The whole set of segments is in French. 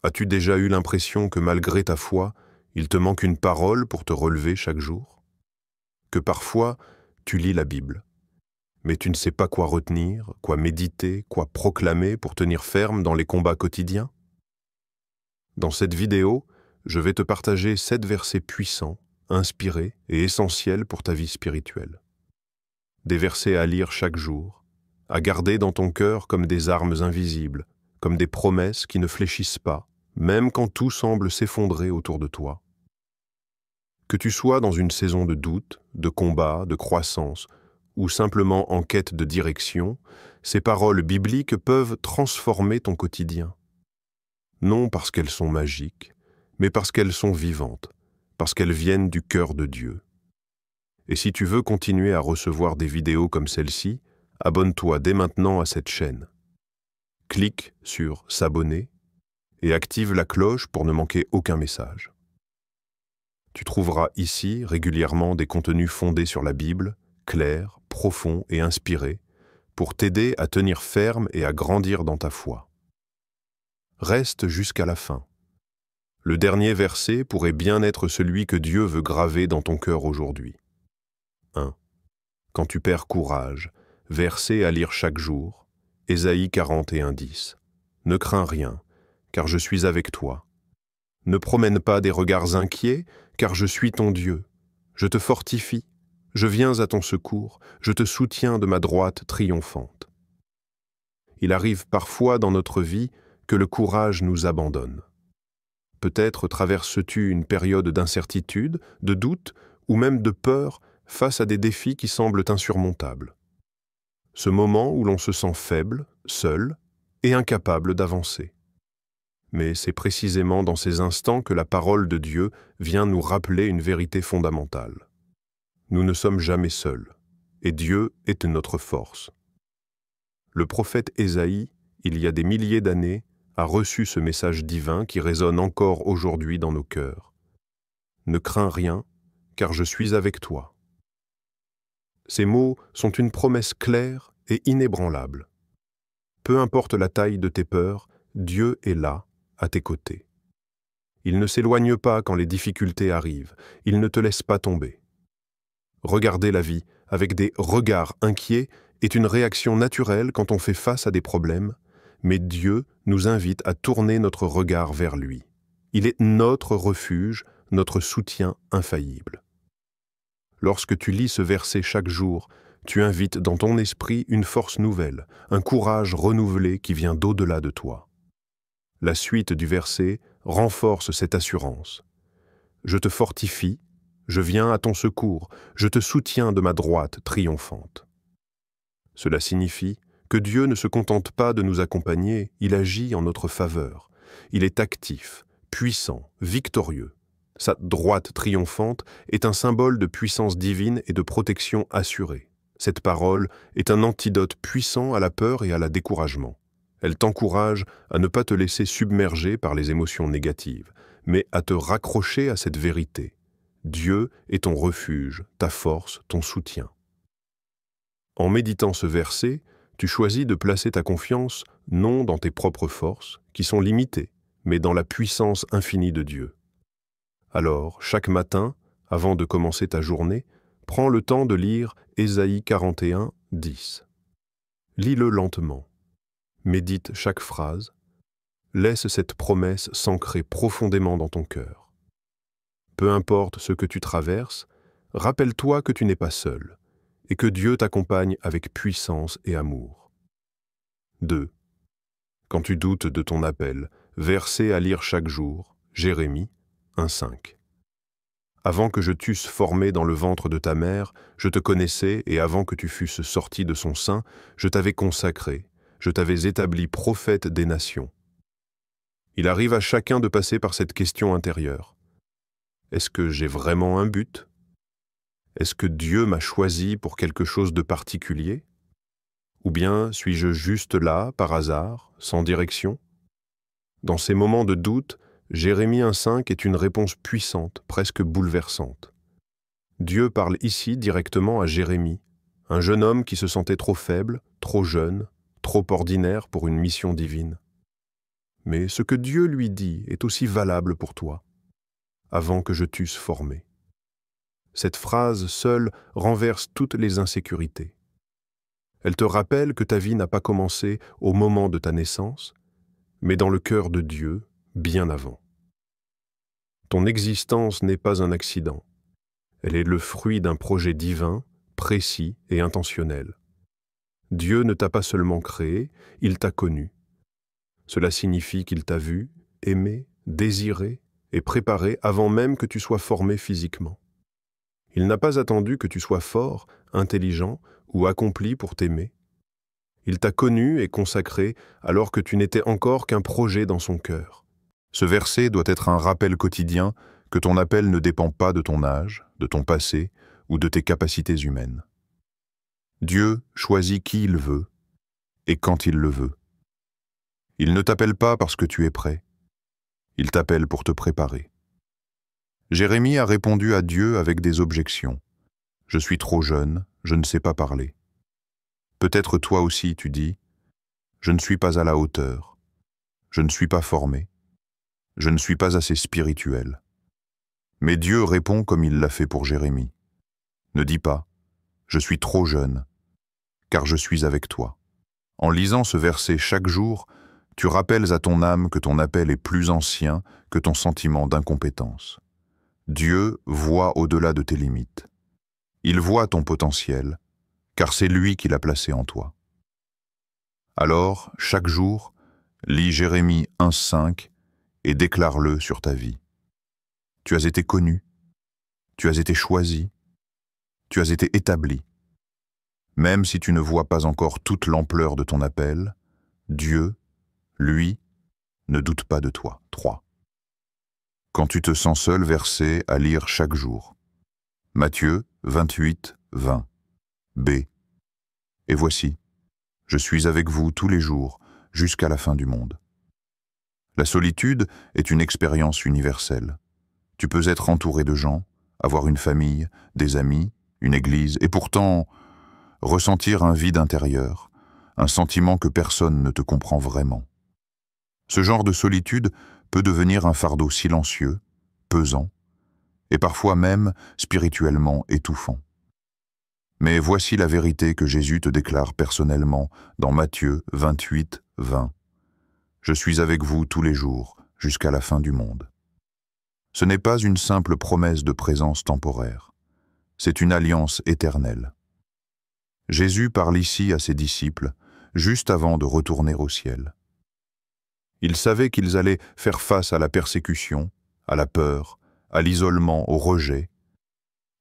As-tu déjà eu l'impression que malgré ta foi, il te manque une parole pour te relever chaque jour? Que parfois, tu lis la Bible, mais tu ne sais pas quoi retenir, quoi méditer, quoi proclamer pour tenir ferme dans les combats quotidiens? Dans cette vidéo, je vais te partager 7 versets puissants, inspirés et essentiels pour ta vie spirituelle. Des versets à lire chaque jour, à garder dans ton cœur comme des armes invisibles, comme des promesses qui ne fléchissent pas, même quand tout semble s'effondrer autour de toi. Que tu sois dans une saison de doute, de combat, de croissance, ou simplement en quête de direction, ces paroles bibliques peuvent transformer ton quotidien. Non parce qu'elles sont magiques, mais parce qu'elles sont vivantes, parce qu'elles viennent du cœur de Dieu. Et si tu veux continuer à recevoir des vidéos comme celle-ci, abonne-toi dès maintenant à cette chaîne. Clique sur « S'abonner » et active la cloche pour ne manquer aucun message. Tu trouveras ici régulièrement des contenus fondés sur la Bible, clairs, profonds et inspirés, pour t'aider à tenir ferme et à grandir dans ta foi. Reste jusqu'à la fin. Le dernier verset pourrait bien être celui que Dieu veut graver dans ton cœur aujourd'hui. 1. Quand tu perds courage, verset à lire chaque jour, Ésaïe 41:10. Ne crains rien, car je suis avec toi. Ne promène pas des regards inquiets, car je suis ton Dieu. Je te fortifie, je viens à ton secours, je te soutiens de ma droite triomphante. Il arrive parfois dans notre vie que le courage nous abandonne. Peut-être traverses-tu une période d'incertitude, de doute ou même de peur face à des défis qui semblent insurmontables. Ce moment où l'on se sent faible, seul et incapable d'avancer. Mais c'est précisément dans ces instants que la parole de Dieu vient nous rappeler une vérité fondamentale. Nous ne sommes jamais seuls, et Dieu est notre force. Le prophète Ésaïe, il y a des milliers d'années, a reçu ce message divin qui résonne encore aujourd'hui dans nos cœurs. Ne crains rien, car je suis avec toi. Ces mots sont une promesse claire et inébranlable. Peu importe la taille de tes peurs, Dieu est là, à tes côtés. Il ne s'éloigne pas quand les difficultés arrivent, il ne te laisse pas tomber. Regarder la vie avec des regards inquiets est une réaction naturelle quand on fait face à des problèmes, mais Dieu nous invite à tourner notre regard vers lui. Il est notre refuge, notre soutien infaillible. Lorsque tu lis ce verset chaque jour, tu invites dans ton esprit une force nouvelle, un courage renouvelé qui vient d'au-delà de toi. La suite du verset renforce cette assurance. Je te fortifie, je viens à ton secours, je te soutiens de ma droite triomphante. Cela signifie que Dieu ne se contente pas de nous accompagner, il agit en notre faveur. Il est actif, puissant, victorieux. Sa droite triomphante est un symbole de puissance divine et de protection assurée. Cette parole est un antidote puissant à la peur et à la découragement. Elle t'encourage à ne pas te laisser submerger par les émotions négatives, mais à te raccrocher à cette vérité. Dieu est ton refuge, ta force, ton soutien. En méditant ce verset, tu choisis de placer ta confiance non dans tes propres forces, qui sont limitées, mais dans la puissance infinie de Dieu. Alors, chaque matin, avant de commencer ta journée, prends le temps de lire Ésaïe 41:10. Lis-le lentement. Médite chaque phrase. Laisse cette promesse s'ancrer profondément dans ton cœur. Peu importe ce que tu traverses, rappelle-toi que tu n'es pas seul et que Dieu t'accompagne avec puissance et amour. 2. Quand tu doutes de ton appel, verset à lire chaque jour, Jérémie 1:5. Avant que je t'eusse formé dans le ventre de ta mère, je te connaissais, et avant que tu fusses sorti de son sein, je t'avais consacré, je t'avais établi prophète des nations. Il arrive à chacun de passer par cette question intérieure. Est-ce que j'ai vraiment un but? Est-ce que Dieu m'a choisi pour quelque chose de particulier? Ou bien suis-je juste là, par hasard, sans direction? Dans ces moments de doute, Jérémie 1:5 est une réponse puissante, presque bouleversante. Dieu parle ici directement à Jérémie, un jeune homme qui se sentait trop faible, trop jeune, trop ordinaire pour une mission divine. mais ce que Dieu lui dit est aussi valable pour toi, avant que je t'eusse formé. Cette phrase seule renverse toutes les insécurités. Elle te rappelle que ta vie n'a pas commencé au moment de ta naissance, mais dans le cœur de Dieu, bien avant. Ton existence n'est pas un accident. Elle est le fruit d'un projet divin, précis et intentionnel. Dieu ne t'a pas seulement créé, il t'a connu. Cela signifie qu'il t'a vu, aimé, désiré et préparé avant même que tu sois formé physiquement. Il n'a pas attendu que tu sois fort, intelligent ou accompli pour t'aimer. Il t'a connu et consacré alors que tu n'étais encore qu'un projet dans son cœur. Ce verset doit être un rappel quotidien que ton appel ne dépend pas de ton âge, de ton passé ou de tes capacités humaines. Dieu choisit qui il veut et quand il le veut. Il ne t'appelle pas parce que tu es prêt. Il t'appelle pour te préparer. Jérémie a répondu à Dieu avec des objections. « Je suis trop jeune, je ne sais pas parler. » Peut-être toi aussi tu dis « Je ne suis pas à la hauteur. Je ne suis pas formé. Je ne suis pas assez spirituel. » Mais Dieu répond comme il l'a fait pour Jérémie. Ne dis pas « Je suis trop jeune, car je suis avec toi. » En lisant ce verset chaque jour, tu rappelles à ton âme que ton appel est plus ancien que ton sentiment d'incompétence. Dieu voit au-delà de tes limites. Il voit ton potentiel, car c'est lui qui l'a placé en toi. Alors, chaque jour, lis Jérémie 1,5 et déclare-le sur ta vie. Tu as été connu, tu as été choisi, tu as été établi. Même si tu ne vois pas encore toute l'ampleur de ton appel, Dieu, lui, ne doute pas de toi. 3. Quand tu te sens seul, verset à lire chaque jour. Matthieu 28, 20. B. Et voici, je suis avec vous tous les jours, jusqu'à la fin du monde. La solitude est une expérience universelle. Tu peux être entouré de gens, avoir une famille, des amis, une église, et pourtant ressentir un vide intérieur, un sentiment que personne ne te comprend vraiment. Ce genre de solitude peut devenir un fardeau silencieux, pesant, et parfois même spirituellement étouffant. Mais voici la vérité que Jésus te déclare personnellement dans Matthieu 28, 20. Je suis avec vous tous les jours, jusqu'à la fin du monde. Ce n'est pas une simple promesse de présence temporaire. C'est une alliance éternelle. Jésus parle ici à ses disciples, juste avant de retourner au ciel. Il savait qu'ils allaient faire face à la persécution, à la peur, à l'isolement, au rejet.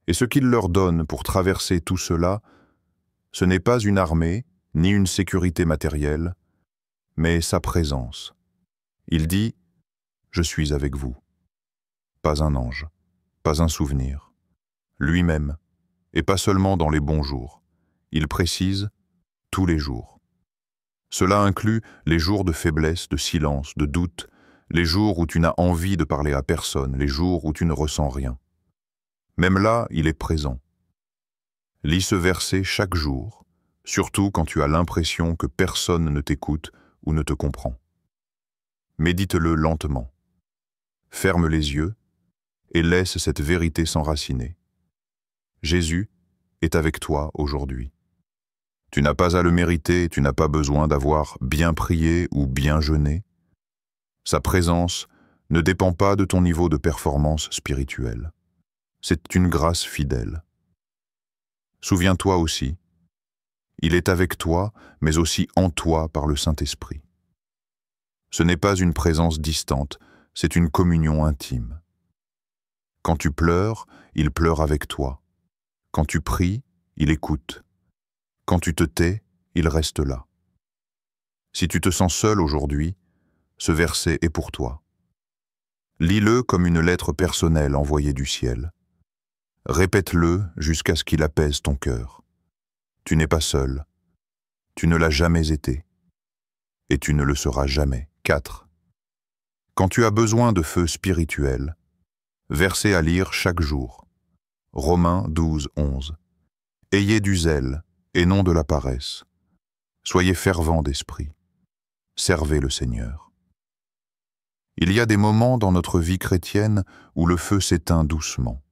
Et ce qu'il leur donne pour traverser tout cela, ce n'est pas une armée, ni une sécurité matérielle, mais sa présence. Il dit « Je suis avec vous ». Pas un ange, pas un souvenir. Lui-même, et pas seulement dans les bons jours. Il précise « tous les jours ». Cela inclut les jours de faiblesse, de silence, de doute, les jours où tu n'as envie de parler à personne, les jours où tu ne ressens rien. Même là, il est présent. Lis ce verset chaque jour, surtout quand tu as l'impression que personne ne t'écoute ou ne te comprend. Médite-le lentement. Ferme les yeux et laisse cette vérité s'enraciner. Jésus est avec toi aujourd'hui. Tu n'as pas à le mériter, tu n'as pas besoin d'avoir bien prié ou bien jeûné. Sa présence ne dépend pas de ton niveau de performance spirituelle. C'est une grâce fidèle. Souviens-toi aussi, il est avec toi, mais aussi en toi par le Saint-Esprit. Ce n'est pas une présence distante, c'est une communion intime. Quand tu pleures, il pleure avec toi. Quand tu pries, il écoute. Quand tu te tais, il reste là. Si tu te sens seul aujourd'hui, ce verset est pour toi. Lis-le comme une lettre personnelle envoyée du ciel. Répète-le jusqu'à ce qu'il apaise ton cœur. Tu n'es pas seul. Tu ne l'as jamais été. Et tu ne le seras jamais. 4. Quand tu as besoin de feu spirituel, verset à lire chaque jour. Romains 12, 11. Ayez du zèle et non de la paresse. Soyez fervents d'esprit. Servez le Seigneur. Il y a des moments dans notre vie chrétienne où le feu s'éteint doucement.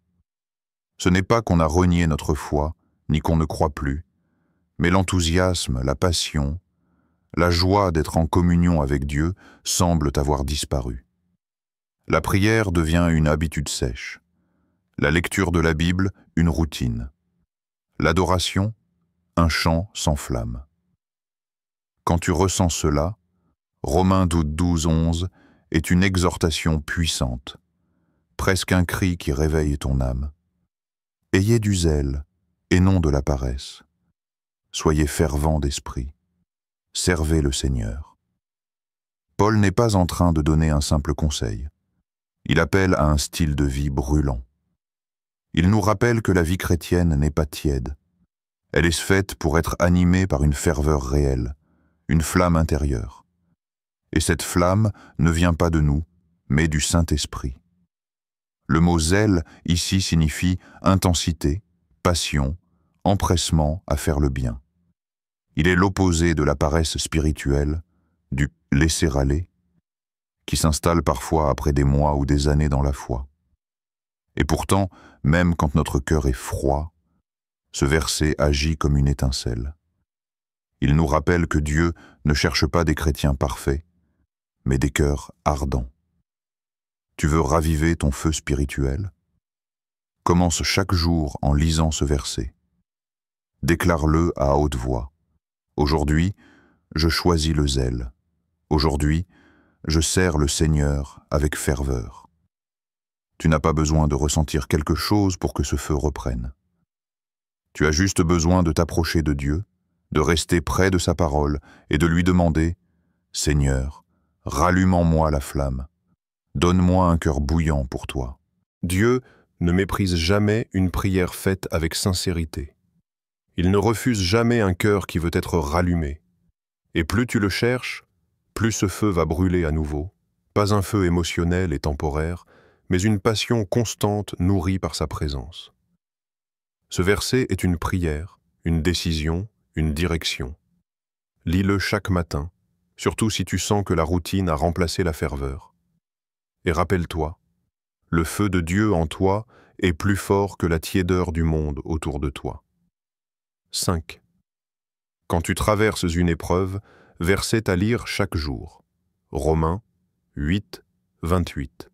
Ce n'est pas qu'on a renié notre foi, ni qu'on ne croit plus, mais l'enthousiasme, la passion, la joie d'être en communion avec Dieu semblent avoir disparu. La prière devient une habitude sèche, la lecture de la Bible une routine, l'adoration un chant sans flamme. Quand tu ressens cela, Romains 12:11 est une exhortation puissante, presque un cri qui réveille ton âme. Ayez du zèle et non de la paresse. Soyez fervents d'esprit. Servez le Seigneur. Paul n'est pas en train de donner un simple conseil. Il appelle à un style de vie brûlant. Il nous rappelle que la vie chrétienne n'est pas tiède. Elle est faite pour être animée par une ferveur réelle, une flamme intérieure. Et cette flamme ne vient pas de nous, mais du Saint-Esprit. Le mot zèle ici signifie intensité, passion, empressement à faire le bien. Il est l'opposé de la paresse spirituelle, du laisser-aller, qui s'installe parfois après des mois ou des années dans la foi. Et pourtant, même quand notre cœur est froid, ce verset agit comme une étincelle. Il nous rappelle que Dieu ne cherche pas des chrétiens parfaits, mais des cœurs ardents. Tu veux raviver ton feu spirituel? Commence chaque jour en lisant ce verset. Déclare-le à haute voix. Aujourd'hui, je choisis le zèle. Aujourd'hui, je sers le Seigneur avec ferveur. Tu n'as pas besoin de ressentir quelque chose pour que ce feu reprenne. Tu as juste besoin de t'approcher de Dieu, de rester près de sa parole et de lui demander « Seigneur, rallume en moi la flamme. Donne-moi un cœur bouillant pour toi. » Dieu ne méprise jamais une prière faite avec sincérité. Il ne refuse jamais un cœur qui veut être rallumé. Et plus tu le cherches, plus ce feu va brûler à nouveau. Pas un feu émotionnel et temporaire, mais une passion constante nourrie par sa présence. Ce verset est une prière, une décision, une direction. Lis-le chaque matin, surtout si tu sens que la routine a remplacé la ferveur. Et rappelle-toi, le feu de Dieu en toi est plus fort que la tiédeur du monde autour de toi. 5. Quand tu traverses une épreuve, verset à lire chaque jour. Romains 8, 28.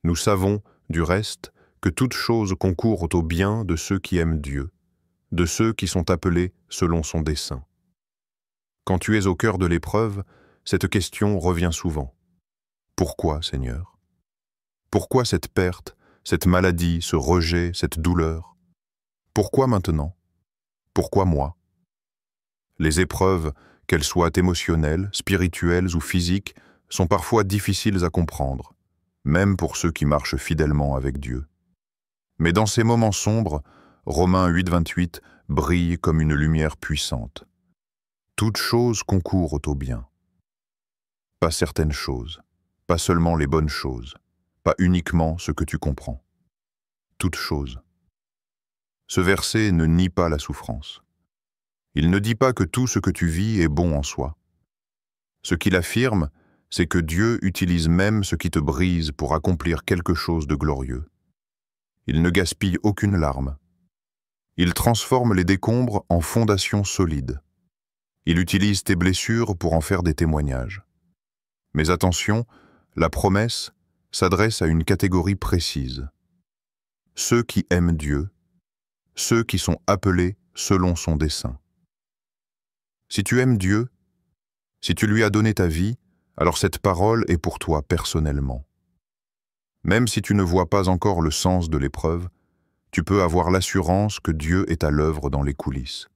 Nous savons, du reste, que toute chose concourt au bien de ceux qui aiment Dieu, de ceux qui sont appelés selon son dessein. Quand tu es au cœur de l'épreuve, cette question revient souvent. Pourquoi, Seigneur? Pourquoi cette perte, cette maladie, ce rejet, cette douleur? Pourquoi maintenant? Pourquoi moi? Les épreuves, qu'elles soient émotionnelles, spirituelles ou physiques, sont parfois difficiles à comprendre, même pour ceux qui marchent fidèlement avec Dieu. Mais dans ces moments sombres, Romains 8, 28 brille comme une lumière puissante. Toute chose concourt au bien. Pas certaines choses, pas seulement les bonnes choses, pas uniquement ce que tu comprends. Toute chose. Ce verset ne nie pas la souffrance. Il ne dit pas que tout ce que tu vis est bon en soi. Ce qu'il affirme, c'est que Dieu utilise même ce qui te brise pour accomplir quelque chose de glorieux. Il ne gaspille aucune larme. Il transforme les décombres en fondations solides. Il utilise tes blessures pour en faire des témoignages. Mais attention, la promesse s'adresse à une catégorie précise. Ceux qui aiment Dieu, ceux qui sont appelés selon son dessein. Si tu aimes Dieu, si tu lui as donné ta vie, alors cette parole est pour toi personnellement. Même si tu ne vois pas encore le sens de l'épreuve, tu peux avoir l'assurance que Dieu est à l'œuvre dans les coulisses.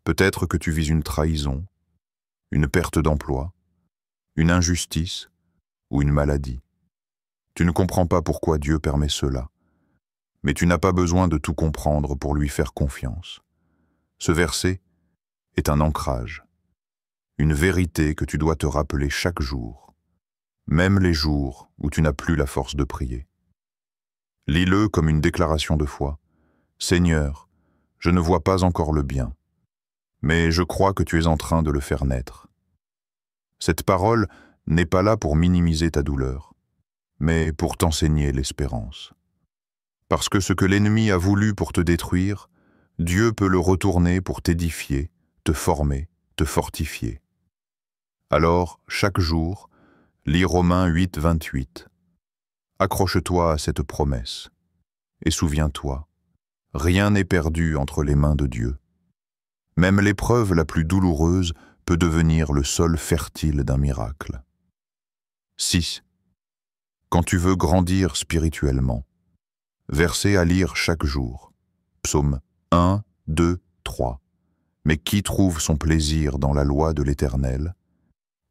Peut-être que tu vis une trahison, une perte d'emploi, une injustice ou une maladie. Tu ne comprends pas pourquoi Dieu permet cela, mais tu n'as pas besoin de tout comprendre pour lui faire confiance. Ce verset est un ancrage, une vérité que tu dois te rappeler chaque jour, même les jours où tu n'as plus la force de prier. Lis-le comme une déclaration de foi. Seigneur, je ne vois pas encore le bien, mais je crois que tu es en train de le faire naître. Cette parole n'est pas là pour minimiser ta douleur, mais pour t'enseigner l'espérance. Parce que ce que l'ennemi a voulu pour te détruire, Dieu peut le retourner pour t'édifier, te former, te fortifier. Alors, chaque jour, lis Romains 8, 28. Accroche-toi à cette promesse et souviens-toi, rien n'est perdu entre les mains de Dieu. Même l'épreuve la plus douloureuse peut devenir le sol fertile d'un miracle. 6. Quand tu veux grandir spirituellement, verset à lire chaque jour. Psaume 1, 2, 3. Mais qui trouve son plaisir dans la loi de l'Éternel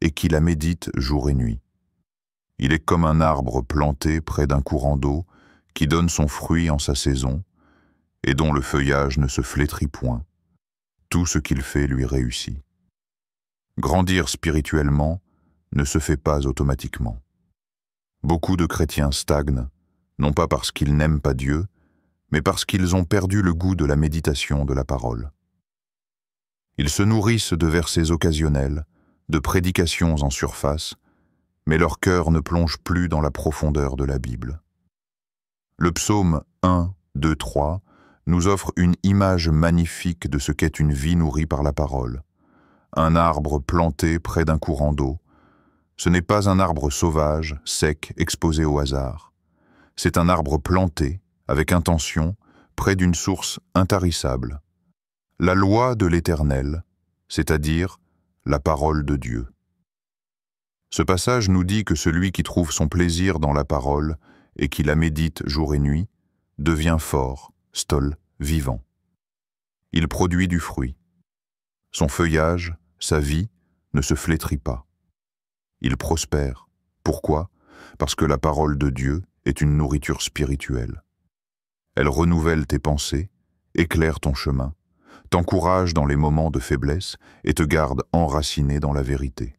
et qui la médite jour et nuit? Il est comme un arbre planté près d'un courant d'eau qui donne son fruit en sa saison et dont le feuillage ne se flétrit point. Tout ce qu'il fait lui réussit. Grandir spirituellement ne se fait pas automatiquement. Beaucoup de chrétiens stagnent, non pas parce qu'ils n'aiment pas Dieu, mais parce qu'ils ont perdu le goût de la méditation de la parole. Ils se nourrissent de versets occasionnels, de prédications en surface, mais leur cœur ne plonge plus dans la profondeur de la Bible. Le psaume 1, 2, 3 nous offre une image magnifique de ce qu'est une vie nourrie par la parole. Un arbre planté près d'un courant d'eau. Ce n'est pas un arbre sauvage, sec, exposé au hasard. C'est un arbre planté, avec intention, près d'une source intarissable. La loi de l'Éternel, c'est-à-dire la parole de Dieu. Ce passage nous dit que celui qui trouve son plaisir dans la parole et qui la médite jour et nuit devient fort, stol, vivant. Il produit du fruit. Son feuillage, sa vie, ne se flétrit pas. Il prospère. Pourquoi? Parce que la parole de Dieu est une nourriture spirituelle. Elle renouvelle tes pensées, éclaire ton chemin, t'encourage dans les moments de faiblesse et te garde enraciné dans la vérité.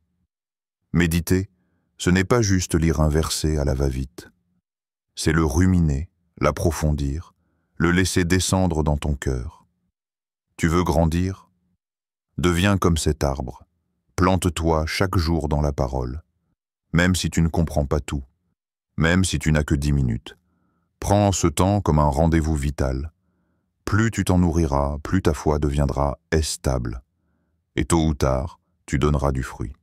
Méditer, ce n'est pas juste lire un verset à la va-vite. C'est le ruminer, l'approfondir, le laisser descendre dans ton cœur. Tu veux grandir? Deviens comme cet arbre. Plante-toi chaque jour dans la parole. Même si tu ne comprends pas tout, même si tu n'as que 10 minutes. Prends ce temps comme un rendez-vous vital. Plus tu t'en nourriras, plus ta foi deviendra stable. Et tôt ou tard, tu donneras du fruit.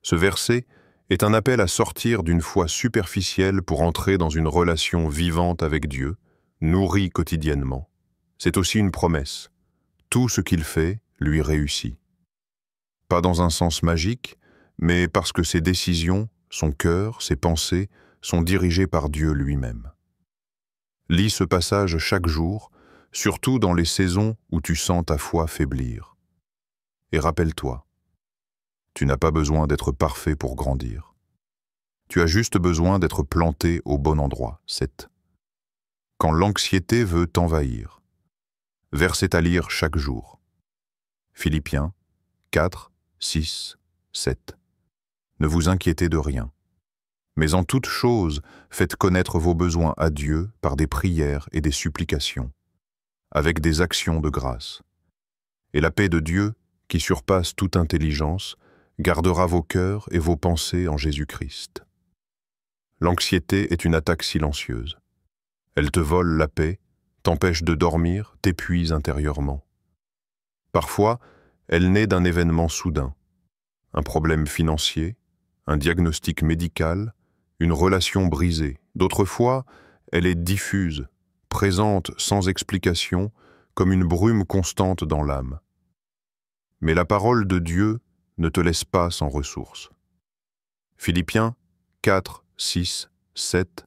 Ce verset est un appel à sortir d'une foi superficielle pour entrer dans une relation vivante avec Dieu, nourrie quotidiennement. C'est aussi une promesse. Tout ce qu'il fait lui réussit. Pas dans un sens magique, mais parce que ses décisions, son cœur, ses pensées sont dirigées par Dieu lui-même. Lis ce passage chaque jour, surtout dans les saisons où tu sens ta foi faiblir. Et rappelle-toi, tu n'as pas besoin d'être parfait pour grandir. Tu as juste besoin d'être planté au bon endroit. 7. Quand l'anxiété veut t'envahir. Verset à lire chaque jour. Philippiens 4, 6, 7. Ne vous inquiétez de rien. Mais en toute chose, faites connaître vos besoins à Dieu par des prières et des supplications, avec des actions de grâce. Et la paix de Dieu, qui surpasse toute intelligence, gardera vos cœurs et vos pensées en Jésus-Christ. L'anxiété est une attaque silencieuse. Elle te vole la paix, t'empêche de dormir, t'épuise intérieurement. Parfois, elle naît d'un événement soudain. Un problème financier, un diagnostic médical, une relation brisée. D'autres fois, elle est diffuse, présente sans explication, comme une brume constante dans l'âme. Mais la parole de Dieu ne te laisse pas sans ressources. Philippiens 4, 6, 7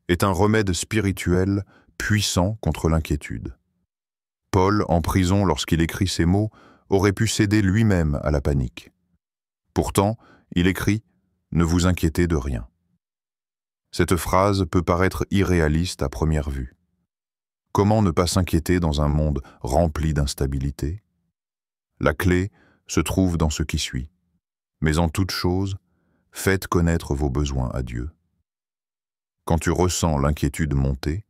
est un remède spirituel puissant contre l'inquiétude. Paul, en prison lorsqu'il écrit ces mots, aurait pu céder lui-même à la panique. Pourtant, il écrit « Ne vous inquiétez de rien ». Cette phrase peut paraître irréaliste à première vue. Comment ne pas s'inquiéter dans un monde rempli d'instabilité? La clé se trouve dans ce qui suit. Mais en toute chose, faites connaître vos besoins à Dieu. Quand tu ressens l'inquiétude monter,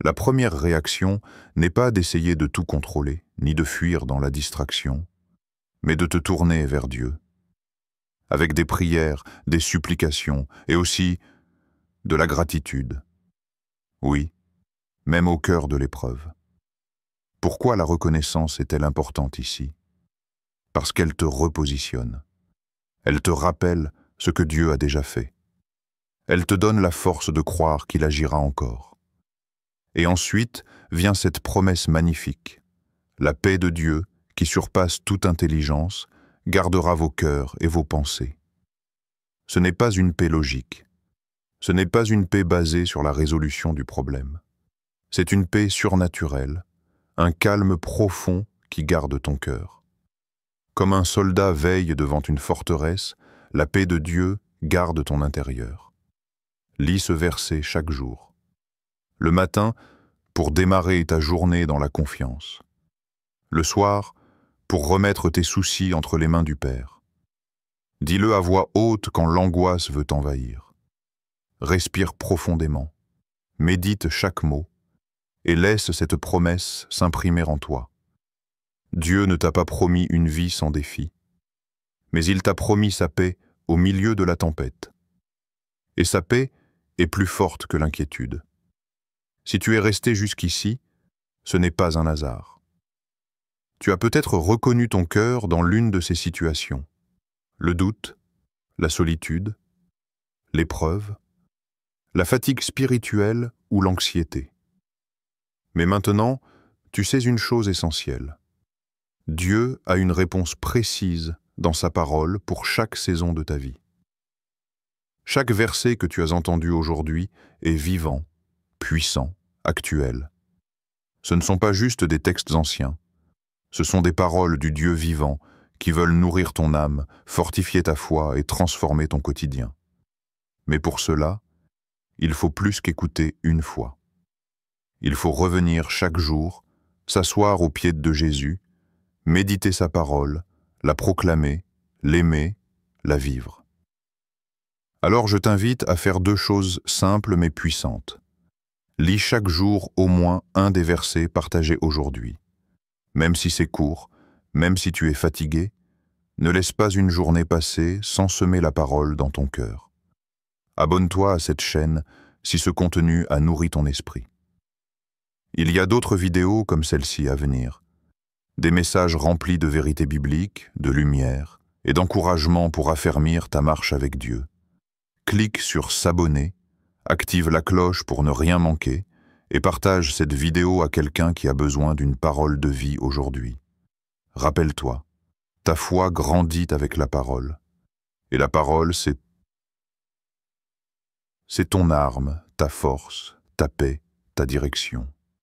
la première réaction n'est pas d'essayer de tout contrôler, ni de fuir dans la distraction, mais de te tourner vers Dieu. avec des prières, des supplications et aussi de la gratitude. Oui, même au cœur de l'épreuve. Pourquoi la reconnaissance est-elle importante ici? Parce qu'elle te repositionne. Elle te rappelle ce que Dieu a déjà fait. Elle te donne la force de croire qu'il agira encore. Et ensuite vient cette promesse magnifique. La paix de Dieu, qui surpasse toute intelligence, gardera vos cœurs et vos pensées. Ce n'est pas une paix logique. Ce n'est pas une paix basée sur la résolution du problème. C'est une paix surnaturelle, un calme profond qui garde ton cœur. Comme un soldat veille devant une forteresse, la paix de Dieu garde ton intérieur. Lis ce verset chaque jour. Le matin, pour démarrer ta journée dans la confiance. Le soir, pour remettre tes soucis entre les mains du Père. Dis-le à voix haute quand l'angoisse veut t'envahir. Respire profondément, médite chaque mot et laisse cette promesse s'imprimer en toi. Dieu ne t'a pas promis une vie sans défi, mais il t'a promis sa paix au milieu de la tempête. Et sa paix est plus forte que l'inquiétude. Si tu es resté jusqu'ici, ce n'est pas un hasard. Tu as peut-être reconnu ton cœur dans l'une de ces situations. Le doute, la solitude, l'épreuve, la fatigue spirituelle ou l'anxiété. Mais maintenant, tu sais une chose essentielle. Dieu a une réponse précise dans sa parole pour chaque saison de ta vie. Chaque verset que tu as entendu aujourd'hui est vivant, puissant, actuel. Ce ne sont pas juste des textes anciens. Ce sont des paroles du Dieu vivant qui veulent nourrir ton âme, fortifier ta foi et transformer ton quotidien. Mais pour cela, il faut plus qu'écouter une fois. Il faut revenir chaque jour, s'asseoir aux pieds de Jésus, méditer sa parole, la proclamer, l'aimer, la vivre. Alors je t'invite à faire deux choses simples mais puissantes. Lis chaque jour au moins un des versets partagés aujourd'hui. Même si c'est court, même si tu es fatigué, ne laisse pas une journée passer sans semer la parole dans ton cœur. Abonne-toi à cette chaîne si ce contenu a nourri ton esprit. Il y a d'autres vidéos comme celle-ci à venir. Des messages remplis de vérités bibliques, de lumière et d'encouragement pour affermir ta marche avec Dieu. Clique sur s'abonner, active la cloche pour ne rien manquer et partage cette vidéo à quelqu'un qui a besoin d'une parole de vie aujourd'hui. Rappelle-toi, ta foi grandit avec la parole. Et la parole, c'est ton arme, ta force, ta paix, ta direction.